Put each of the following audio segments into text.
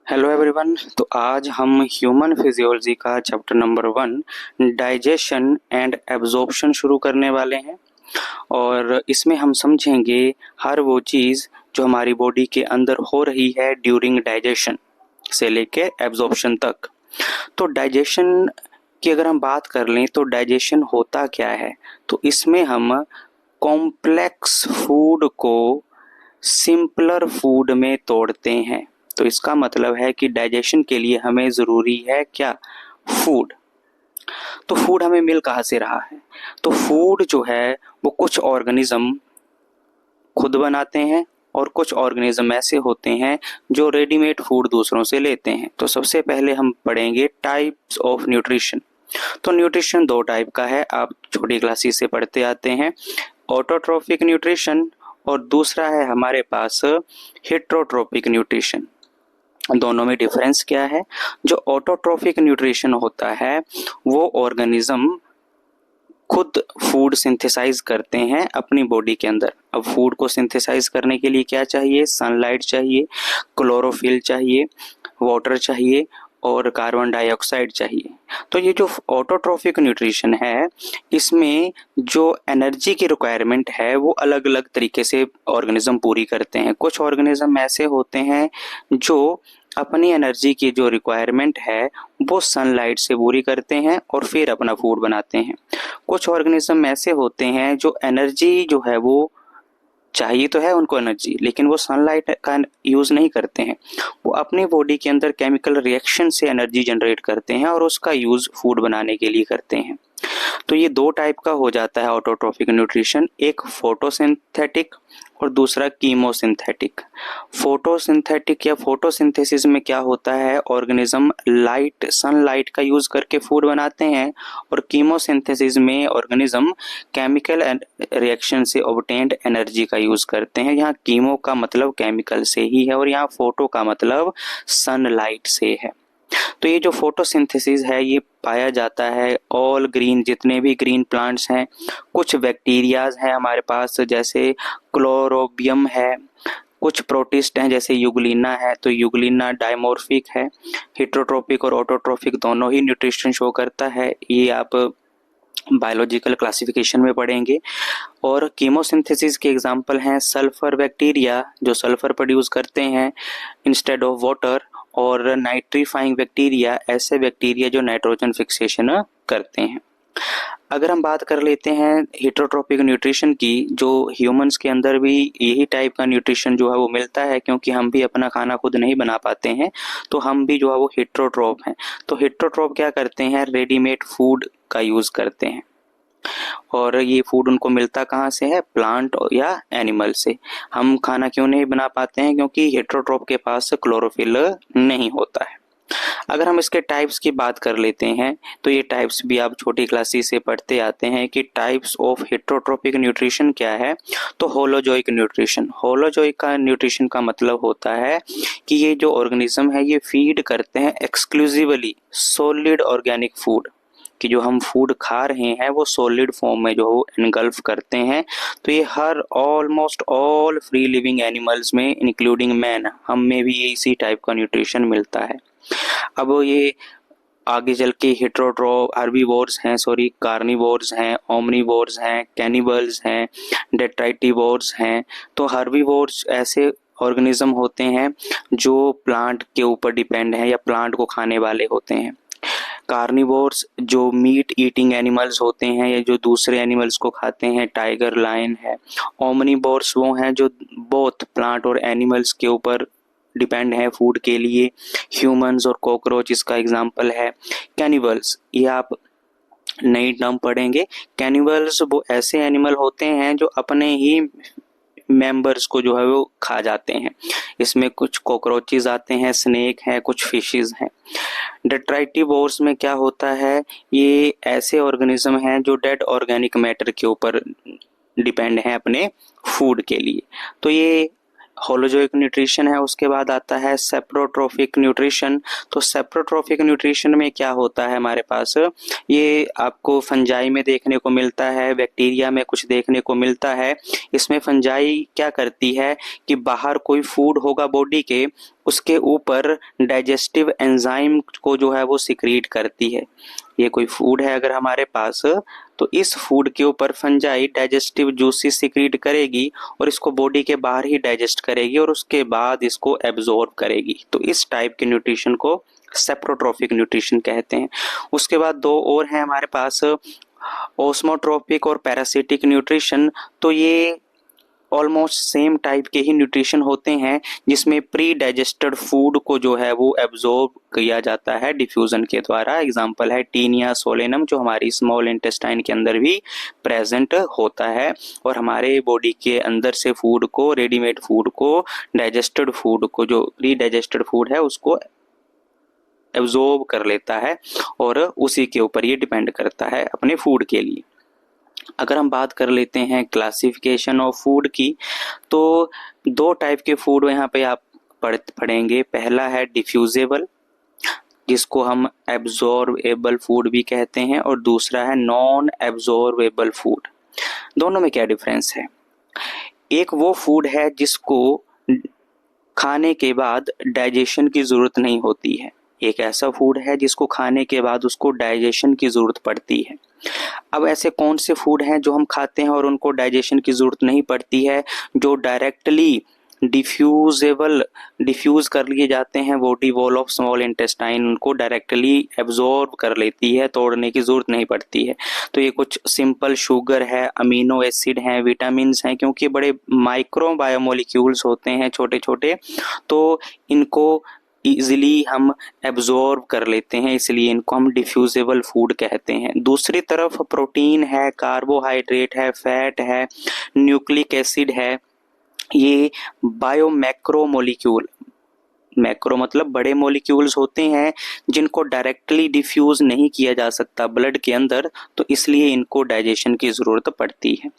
Hello everyone. तो आज हम ह्यूमन फिजियोलॉजी का chapter number 1 digestion and absorption शुरू करने वाले हैं और इसमें हम समझेंगे हर वो चीज़ जो हमारी बॉडी के अंदर हो रही है ड्यूरिंग डाइजेशन से लेके एब्जॉर्प्शन तक। तो डाइजेशन की अगर हम बात कर लें तो डाइजेशन होता क्या है, तो इसमें हम कॉम्प्लेक्स फूड को सिंपलर फूड में तोड़ते हैं। तो इसका मतलब है कि डाइजेशन के लिए हमें ज़रूरी है क्या? फूड। तो फूड हमें मिल कहाँ से रहा है? तो फूड जो है वो कुछ ऑर्गेनिज्म खुद बनाते हैं और कुछ ऑर्गेनिज्म ऐसे होते हैं जो रेडीमेड फूड दूसरों से लेते हैं। तो सबसे पहले हम पढ़ेंगे टाइप्स ऑफ न्यूट्रिशन। तो न्यूट्रिशन दो टाइप का है, आप छोटी क्लासेस से पढ़ते आते हैं। ऑटोट्रोफिक न्यूट्रिशन और दूसरा है हमारे पास हेट्रोट्रोपिक न्यूट्रिशन। दोनों में डिफरेंस क्या है? जो ऑटोट्रोफिक न्यूट्रिशन होता है वो ऑर्गेनिज्म खुद फूड सिंथेसाइज करते हैं अपनी बॉडी के अंदर। अब फूड को सिंथेसाइज करने के लिए क्या चाहिए? सनलाइट चाहिए, क्लोरोफिल चाहिए, वाटर चाहिए और कार्बन डाइऑक्साइड चाहिए। तो ये जो ऑटोट्रोफिक न्यूट्रिशन है इसमें जो एनर्जी की रिक्वायरमेंट है वो अलग अलग तरीके से ऑर्गेनिज्म पूरी करते हैं। कुछ ऑर्गेनिज्म ऐसे होते हैं जो अपनी एनर्जी की जो रिक्वायरमेंट है वो सनलाइट से पूरी करते हैं और फिर अपना फूड बनाते हैं। कुछ ऑर्गेनिज्म ऐसे होते हैं जो एनर्जी जो है वो चाहिए तो है उनको एनर्जी, लेकिन वो सनलाइट का यूज़ नहीं करते हैं। वो अपनी बॉडी के अंदर केमिकल रिएक्शन से एनर्जी जनरेट करते हैं और उसका यूज़ फूड बनाने के लिए करते हैं। तो ये दो टाइप का हो जाता है ऑटोट्रोफिक न्यूट्रिशन, एक फोटोसिंथेटिक और दूसरा कीमोसिंथेटिक। फोटोसिंथेटिक या फोटोसिंथेसिस में क्या होता है, ऑर्गेनिज्म लाइट सनलाइट का यूज करके फूड बनाते हैं और कीमोसिंथेसिस में ऑर्गेनिज्म केमिकल रिएक्शन से ऑब्टेन्ड एनर्जी का यूज करते हैं। यहाँ कीमो का मतलब केमिकल से ही है और यहाँ फोटो का मतलब सनलाइट से है। तो ये जो फोटोसिंथेसिस है ये पाया जाता है ऑल ग्रीन, जितने भी ग्रीन प्लांट्स हैं। कुछ बैक्टीरियाज हैं हमारे पास जैसे क्लोरोबियम है, कुछ प्रोटिस्ट हैं जैसे यूग्लिना है, तो यूग्लिना डाइमोर्फिक है। हेट्रोट्रोपिक और ऑटोट्रोपिक दोनों ही न्यूट्रिशन शो करता है, ये आप बायोलॉजिकल क्लासिफिकेशन में पढ़ेंगे। और कीमोसिंथेसिस के एग्जांपल हैं सल्फर बैक्टीरिया जो सल्फर प्रोड्यूस करते हैं इंस्टेड ऑफ वाटर, और नाइट्रीफाइंग बैक्टीरिया ऐसे बैक्टीरिया जो नाइट्रोजन फिक्सेशन करते हैं। अगर हम बात कर लेते हैं हेट्रोट्रोपिक न्यूट्रिशन की, जो ह्यूमंस के अंदर भी यही टाइप का न्यूट्रिशन जो है वो मिलता है, क्योंकि हम भी अपना खाना खुद नहीं बना पाते हैं तो हम भी जो है वो हेट्रोट्रोप हैं। तो हेट्रोट्रोप क्या करते हैं? रेडीमेड फूड का यूज करते हैं और ये फूड उनको मिलता कहाँ से है? प्लांट या एनिमल से। हम खाना क्यों नहीं बना पाते हैं? क्योंकि हेट्रोट्रोप के पास क्लोरोफिल नहीं होता है। अगर हम इसके टाइप्स की बात कर लेते हैं तो ये टाइप्स भी आप छोटी क्लासेस से पढ़ते आते हैं कि टाइप्स ऑफ हेट्रोट्रोपिक न्यूट्रिशन क्या है। तो होलोजोइक न्यूट्रिशन, होलोजोइक का न्यूट्रिशन का मतलब होता है कि ये जो ऑर्गेनिज्म है ये फीड करते हैं एक्सक्लूसिवली सॉलिड ऑर्गेनिक फूड, कि जो हम फूड खा रहे हैं वो सॉलिड फॉर्म में जो इनगल्फ करते हैं। तो ये हर almost all free living animals में इंक्लूडिंग मैन, हम में भी ये इसी टाइप का न्यूट्रिशन मिलता है। अब ये आगे चल के हर्बीवोर्स हैं, कार्निवोर्स हैं, ओमनिवोर्स हैं, कैनिबल्स हैं, डेट्राइटिवोर्स हैं। तो हर्बीवोर्स ऐसे ऑर्गेनिज्म होते हैं जो प्लांट के ऊपर डिपेंड हैं या प्लांट को खाने वाले होते हैं। कार्निवोर्स जो मीट ईटिंग एनिमल्स होते हैं या जो दूसरे एनिमल्स को खाते हैं, टाइगर, लायन है। ओमनिवोर्स वो हैं जो बोथ प्लांट और एनिमल्स के ऊपर डिपेंड है फूड के लिए, ह्यूमंस और कॉकरोच इसका एग्जांपल है। कैनिबल्स, ये आप नई टर्म पढ़ेंगे। कैनिबल्स वो ऐसे एनिमल होते हैं जो अपने ही मेंबर्स को जो है वो खा जाते हैं। इसमें कुछ कॉकरोचेस आते हैं, स्नेक हैं, कुछ फिशेस हैं। डेट्राइटिवोर्स में क्या होता है, ये ऐसे ऑर्गेनिज्म हैं जो डेड ऑर्गेनिक मैटर के ऊपर डिपेंड हैं अपने फूड के लिए। तो ये होलोजोइक न्यूट्रिशन है। उसके बाद आता है सेप्रोट्रोफिक न्यूट्रिशन। तो सेप्रोट्रोफिक न्यूट्रिशन में क्या होता है हमारे पास, ये आपको फंजाई में देखने को मिलता है, बैक्टीरिया में कुछ देखने को मिलता है। इसमें फंजाई क्या करती है कि बाहर कोई फूड होगा बॉडी के, उसके ऊपर डाइजेस्टिव एंजाइम को जो है वो सिक्रीट करती है। ये कोई फूड है अगर हमारे पास, तो इस फूड के ऊपर फंजाई डाइजेस्टिव जूसेस सिक्रीट करेगी और इसको बॉडी के बाहर ही डाइजेस्ट करेगी और उसके बाद इसको एब्जॉर्ब करेगी। तो इस टाइप के न्यूट्रिशन को सेप्रोट्रोफिक न्यूट्रिशन कहते हैं। उसके बाद दो और हैं हमारे पास, ओस्मोट्रोपिक और पैरासिटिक न्यूट्रिशन। तो ये ऑलमोस्ट सेम टाइप के ही न्यूट्रिशन होते हैं, जिसमें प्री डाइजेस्टेड फूड को जो है वो एब्जॉर्ब किया जाता है डिफ्यूजन के द्वारा। एग्जांपल है टीनिया सोलेनम, जो हमारी स्मॉल इंटेस्टाइन के अंदर भी प्रेजेंट होता है और हमारे बॉडी के अंदर से फूड को, रेडीमेड फूड को, डाइजेस्टेड फूड को, जो प्री डाइजेस्टेड फूड है उसको एब्जॉर्ब कर लेता है और उसी के ऊपर ये डिपेंड करता है अपने फूड के लिए। अगर हम बात कर लेते हैं क्लासिफिकेशन ऑफ फूड की, तो दो टाइप के फूड यहाँ पे आप पढ़ेंगे। पहला है डिफ्यूजेबल, जिसको हम एब्जॉर्बेबल फूड भी कहते हैं, और दूसरा है नॉन एब्जॉर्बेबल फूड। दोनों में क्या डिफरेंस है? एक वो फूड है जिसको खाने के बाद डाइजेशन की जरूरत नहीं होती है, एक ऐसा फूड है जिसको खाने के बाद उसको डाइजेशन की जरूरत पड़ती है। अब ऐसे कौन से फूड हैं जो हम खाते हैं और उनको डाइजेशन की जरूरत नहीं पड़ती है, जो डायरेक्टली डिफ्यूज कर लिए जाते हैं, body wall of small intestine उनको डायरेक्टली एब्जॉर्ब कर लेती है, तोड़ने की जरूरत नहीं पड़ती है। तो ये कुछ सिंपल शुगर है, अमीनो एसिड हैं, विटामिन हैं, क्योंकि बड़े माइक्रो बायोमोलिक्यूल्स होते हैं छोटे छोटे, तो इनको इजिली हम एब्जॉर्ब कर लेते हैं, इसलिए इनको हम डिफ्यूजेबल फूड कहते हैं। दूसरी तरफ प्रोटीन है, कार्बोहाइड्रेट है, फैट है, न्यूक्लिक एसिड है, ये बायो मैक्रो मोलिक्यूल, मैक्रो मतलब बड़े मोलिक्यूल्स होते हैं जिनको डायरेक्टली डिफ्यूज नहीं किया जा सकता ब्लड के अंदर, तो इसलिए इनको डाइजेशन की जरूरत पड़ती है।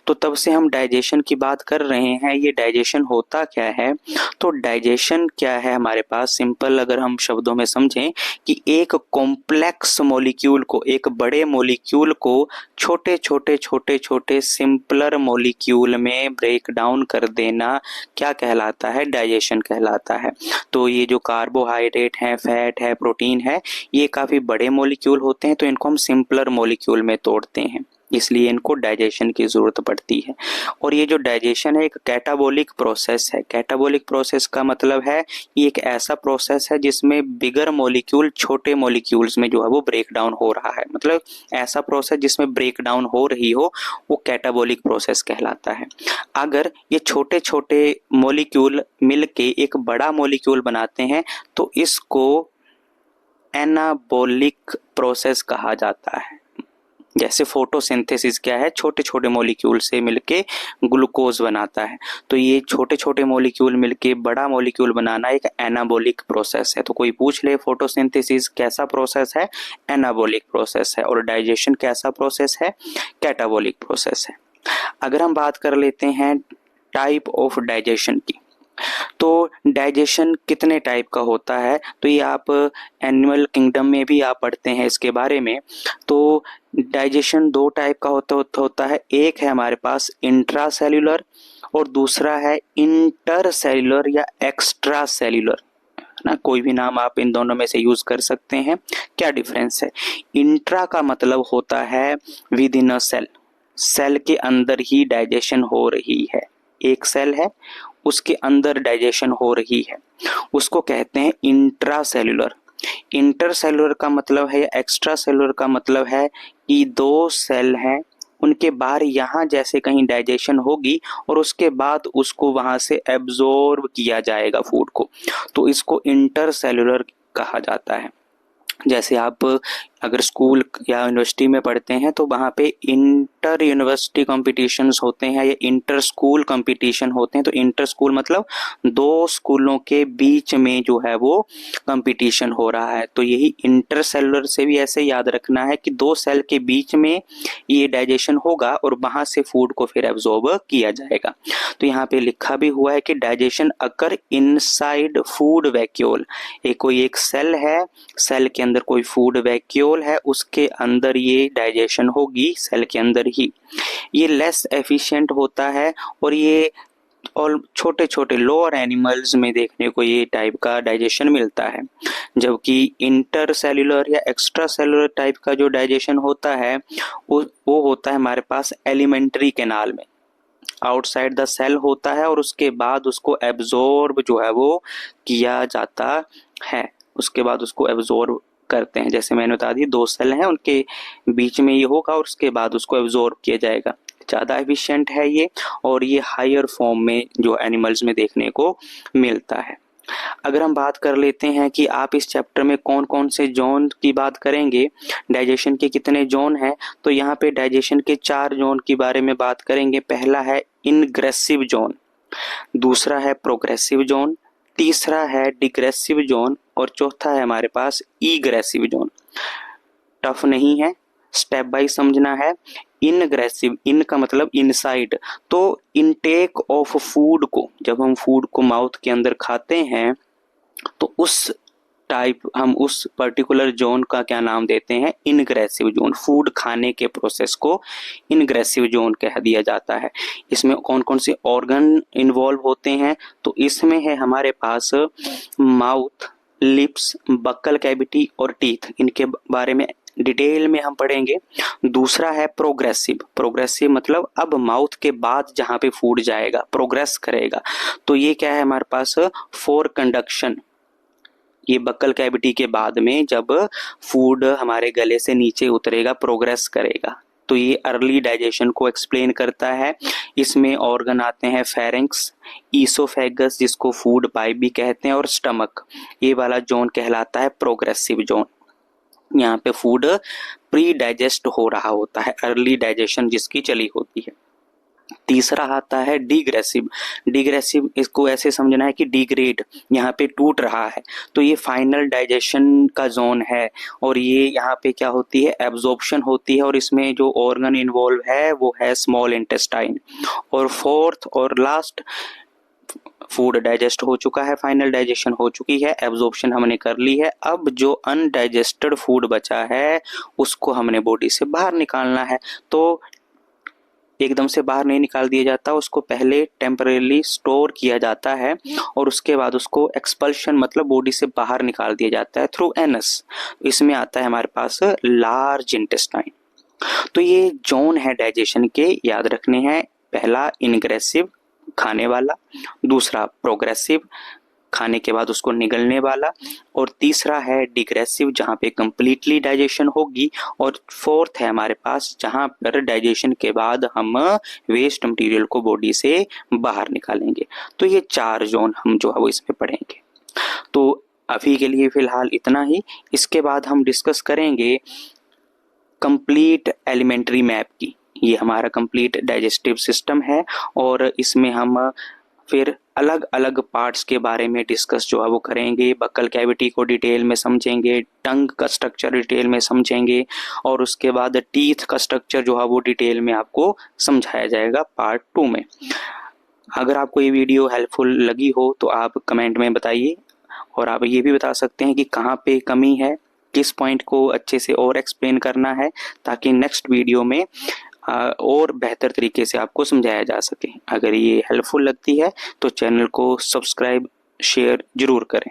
तो तब से हम डाइजेशन की बात कर रहे हैं। ये डाइजेशन होता क्या है? तो डाइजेशन क्या है हमारे पास, सिंपल अगर हम शब्दों में समझें कि एक कॉम्प्लेक्स मॉलिक्यूल को, एक बड़े मॉलिक्यूल को छोटे छोटे छोटे छोटे सिंपलर मॉलिक्यूल में ब्रेक डाउन कर देना क्या कहलाता है? डाइजेशन कहलाता है। तो ये जो कार्बोहाइड्रेट है, फैट है, प्रोटीन है, ये काफ़ी बड़े मॉलिक्यूल होते हैं, तो इनको हम सिंपलर मॉलिक्यूल में तोड़ते हैं, इसलिए इनको डाइजेशन की जरूरत पड़ती है। और ये जो डाइजेशन है एक कैटाबोलिक प्रोसेस है। कैटाबोलिक प्रोसेस का मतलब है ये एक ऐसा प्रोसेस है जिसमें बिगर मॉलिक्यूल छोटे मॉलिक्यूल्स में जो है वो ब्रेक डाउन हो रहा है, मतलब ऐसा प्रोसेस जिसमें ब्रेक डाउन हो रही हो वो कैटाबोलिक प्रोसेस कहलाता है। अगर ये छोटे छोटे मॉलिक्यूल मिलके एक बड़ा मॉलिक्यूल बनाते हैं तो इसको एनाबोलिक प्रोसेस कहा जाता है। जैसे फोटोसिंथेसिस क्या है, छोटे छोटे मॉलिक्यूल से मिलके ग्लूकोज बनाता है, तो ये छोटे छोटे मॉलिक्यूल मिलके बड़ा मॉलिक्यूल बनाना एक एनाबोलिक प्रोसेस है। तो कोई पूछ ले फोटोसिंथेसिस कैसा प्रोसेस है? एनाबोलिक प्रोसेस है। और डाइजेशन कैसा प्रोसेस है? कैटाबोलिक प्रोसेस है। अगर हम बात कर लेते हैं टाइप ऑफ डाइजेशन की, तो डाइजेशन कितने टाइप का होता है, तो ये आप एनिमल किंगडम में भी आप पढ़ते हैं इसके बारे में। तो डाइजेशन दो टाइप का होता है, एक है हमारे पास इंट्रा सेल्यूलर और दूसरा है इंटर सेल्यूलर या एक्स्ट्रा सेल्यूलर ना, कोई भी नाम आप इन दोनों में से यूज कर सकते हैं। क्या डिफरेंस है? इंट्रा का मतलब होता है within a cell, cell के अंदर ही डाइजेशन हो रही है, एक सेल है उसके अंदर डाइजेशन हो रही है, उसको कहते हैं इंट्रा सेल्यूलर। इंटर सेल्यूलर का मतलब है, एक्स्ट्रा सेल्यूलर का मतलब है कि दो सेल हैं, उनके बाहर यहाँ जैसे कहीं डाइजेशन होगी और उसके बाद उसको वहां से एब्जॉर्ब किया जाएगा फूड को, तो इसको इंटर सेल्यूलर कहा जाता है। जैसे आप अगर स्कूल या यूनिवर्सिटी में पढ़ते हैं तो वहाँ पे इंटर यूनिवर्सिटी कॉम्पिटिशन्स होते हैं या इंटर स्कूल कॉम्पिटिशन होते हैं। तो इंटर स्कूल मतलब दो स्कूलों के बीच में जो है वो कॉम्पिटिशन हो रहा है, तो यही इंटर सेलुलर से भी ऐसे याद रखना है कि दो सेल के बीच में ये डाइजेशन होगा और वहाँ से फूड को फिर एब्जॉर्ब किया जाएगा। तो यहाँ पे लिखा भी हुआ है कि डाइजेशन अकर इनसाइड फूड वैक्यूल, कोई एक सेल है, सेल के अंदर कोई फूड वैक्यूल है, उसके अंदर ये डाइजेशन होगी सेल के अंदर ही। ये लेस एफिशिएंट होता है और ये और छोटे छोटे लोअर एनिमल्स में देखने को ये टाइप का डाइजेशन मिलता है। जबकि इंटर सेल्यूलर या एक्स्ट्रा सेल्यूलर टाइप का जो डाइजेशन होता है वो होता है हमारे पास एलिमेंट्री कैनाल में, आउटसाइड द सेल होता है और उसके बाद उसको एब्जॉर्ब जो है वो किया जाता है, उसके बाद उसको एब्जॉर्ब करते हैं। जैसे मैंने बता दी 2 सेल हैं, उनके बीच में ये होगा और उसके बाद उसको एब्जॉर्ब किया जाएगा। ज़्यादा एफिशिएंट है ये, और ये हायर फॉर्म में जो एनिमल्स में देखने को मिलता है। अगर हम बात कर लेते हैं कि आप इस चैप्टर में कौन कौन से जोन की बात करेंगे, डाइजेशन के कितने जोन हैं, तो यहाँ पे डाइजेशन के 4 जोन के बारे में बात करेंगे। पहला है इनग्रेसिव जोन, दूसरा है प्रोग्रेसिव जोन, तीसरा है डिग्रेसिव जोन और चौथा है हमारे पास ईग्रेसिव जोन। टफ नहीं है, स्टेप बाय समझना है। इनग्रेसिव, इन का मतलब इनसाइड, तो इनटेक ऑफ फूड को, जब हम फूड को माउथ के अंदर खाते हैं तो उस टाइप, हम उस पर्टिकुलर जोन का क्या नाम देते हैं, इनग्रेसिव जोन। फूड खाने के प्रोसेस को इनग्रेसिव जोन कह दिया जाता है। इसमें कौन कौन से ऑर्गन इन्वॉल्व होते हैं, तो इसमें है हमारे पास माउथ, लिप्स, बक्कल कैविटी और टीथ, इनके बारे में डिटेल में हम पढ़ेंगे। दूसरा है प्रोग्रेसिव, प्रोग्रेसिव मतलब अब माउथ के बाद जहां पे फूड जाएगा, प्रोग्रेस करेगा, तो ये क्या है हमारे पास, फॉर कंडक्शन। ये बक्कल कैविटी के बाद में जब फूड हमारे गले से नीचे उतरेगा, प्रोग्रेस करेगा, तो ये अर्ली डाइजेशन को एक्सप्लेन करता है। इसमें ऑर्गन आते हैं फेरेंक्स, ईसोफेगस जिसको फूड पाइप भी कहते हैं, और स्टमक, ये वाला जोन कहलाता है प्रोग्रेसिव जोन। यहाँ पे फूड प्री डाइजेस्ट हो रहा होता है, अर्ली डाइजेशन जिसकी चली होती है। तीसरा आता है डिग्रेसिव, डिग्रेसिव इसको ऐसे समझना है कि डिग्रेड, यहाँ पे टूट रहा है, तो ये फाइनल डाइजेशन का जोन है, और ये यहाँ पे क्या होती है, एब्जॉर्प्शन होती है, और इसमें जो ऑर्गन इन्वॉल्व है वो है स्मॉल इंटेस्टाइन। और फोर्थ और लास्ट, फूड डाइजेस्ट हो चुका है, फाइनल डाइजेशन हो चुकी है, एब्जॉर्प्शन हमने कर ली है, अब जो अनडाइजेस्टेड फूड बचा है उसको हमने बॉडी से बाहर निकालना है। तो एकदम से बाहर नहीं निकाल दिया जाता, उसको पहले टेम्परेली स्टोर किया जाता है और उसके बाद उसको एक्सपल्शन मतलब बॉडी से बाहर निकाल दिया जाता है थ्रू एनस। इसमें आता है हमारे पास लार्ज इंटेस्टाइन। तो ये जोन है डाइजेशन के, याद रखने हैं। पहला इनग्रेसिव, खाने वाला, दूसरा प्रोग्रेसिव, खाने के बाद उसको निगलने वाला, और तीसरा है डिग्रेसिव जहाँ पे कंप्लीटली डाइजेशन होगी, और फोर्थ है हमारे पास जहाँ पर डाइजेशन के बाद हम वेस्ट मटेरियल को बॉडी से बाहर निकालेंगे। तो ये 4 जोन हम जो है वो इसमें पढ़ेंगे। तो अभी के लिए फिलहाल इतना ही, इसके बाद हम डिस्कस करेंगे कंप्लीट एलिमेंट्री मैप की। ये हमारा कंप्लीट डाइजेस्टिव सिस्टम है, और इसमें हम फिर अलग अलग पार्ट्स के बारे में डिस्कस जो है वो करेंगे। बक्कल कैविटी को डिटेल में समझेंगे, टंग का स्ट्रक्चर डिटेल में समझेंगे, और उसके बाद टीथ का स्ट्रक्चर जो है वो डिटेल में आपको समझाया जाएगा पार्ट 2 में। अगर आपको ये वीडियो हेल्पफुल लगी हो तो आप कमेंट में बताइए, और आप ये भी बता सकते हैं कि कहाँ पे कमी है, किस पॉइंट को अच्छे से और एक्सप्लेन करना है, ताकि नेक्स्ट वीडियो में और बेहतर तरीके से आपको समझाया जा सके। अगर ये हेल्पफुल लगती है तो चैनल को सब्सक्राइब, शेयर जरूर करें।